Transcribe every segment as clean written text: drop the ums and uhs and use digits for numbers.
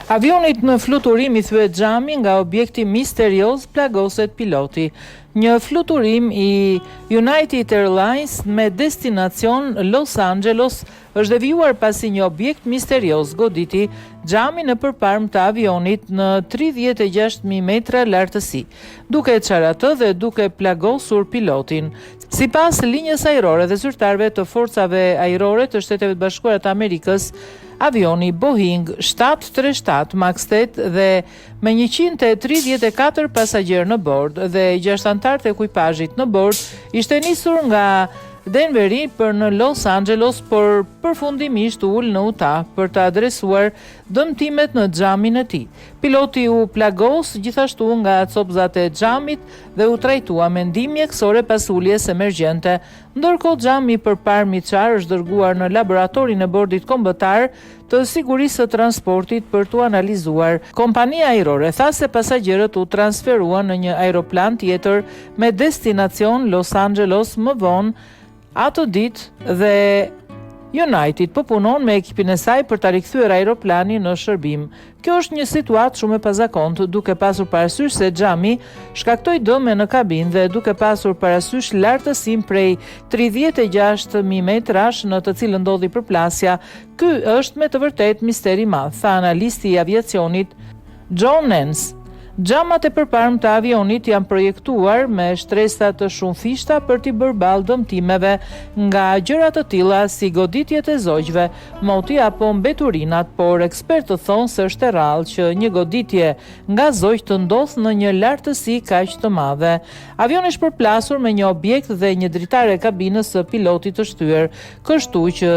Avionit në fluturim i thyet xhami nga objekti misterioz plagoset piloti. Një fluturim i United Airlines me destinacion Los Angeles është devijuar pasi një objekt misterioz goditi xhamin në përparm të avionit në 36.000 metra lartësi, duke çaratë dhe duke plagosur pilotin. Sipas linjës ajrore dhe zyrtarëve të forcave ajrore të Shteteve të Bashkuara të Amerikës, avioni Boeing 737 Max 8 dhe me 134 pasagjerë në bord dhe 6 anëtar të ekuipazhit në bord ishte nisur nga Denveri për në Los Angeles, por përfundimisht ul në Utah për të adresuar dëmtimet në xhamin e tij. Piloti u plagos gjithashtu nga copzat e xhamit dhe u trajtua me ndihmë mjekësore pas uljes emergjente. Ndërkohë xhami përpar miqar është dërguar në laboratorin e bordit kombëtar të sigurisë së transportit për t'u analizuar. Kompania ajrore tha se pasagjerët u transferuan në një aeroplan tjetër me destinacion Los Angeles më vonë atë ditë dhe United po punon me ekipin e saj për ta rikthyer aeroplanin në shërbim. Kjo është një situatë shumë e pazakontë, duke pasur parasysh se xhami shkaktoi dëme në kabinë dhe duke pasur parasysh lartësinë prej 36.000 metrash në të cilën ndodhi përplasja. Ky është me të vërtetë misteri i madh, tha analisti i aviacionit John Nance. Xhamat e përparm të avionit janë projektuar me shtresa të shumëfishta për t'i bërë balë dëmtimeve nga gjëra të tilla si goditjet e zogjve, moti apo mbeturinat, por ekspertët thonë se është e rrallë që një goditje nga zogj të ndodhë në një lartësi kaq të madhe. Avioni është përplasur me një objekt dhe një dritare e kabinës së pilotit të shtyer, kështu që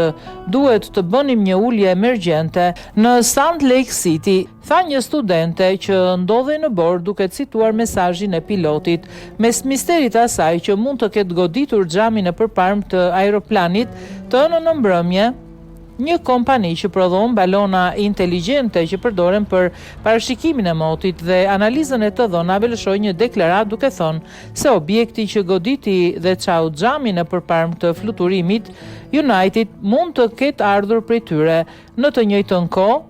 duhet të bënim një ulje emergjente në Salt Lake City, tha një studente që ndodhej në bord duke cituar mesazhin e pilotit. Mes misterit asaj që mund të ketë goditur xhamin e përparm të aeroplanit, të në mbrëmje, një kompani që prodhon balona inteligjente që përdoren për parashikimin e motit dhe analizën e të dhënave lëshoi një deklaratë duke thënë se objekti që goditi dhe çau xhamin e përparm të fluturimit United mund të ketë ardhur prej tyre. Në të njëjtën kohë,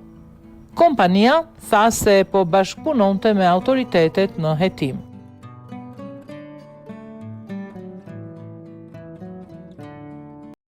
kompania tha se po bashkëpunonte me autoritetet në hetim.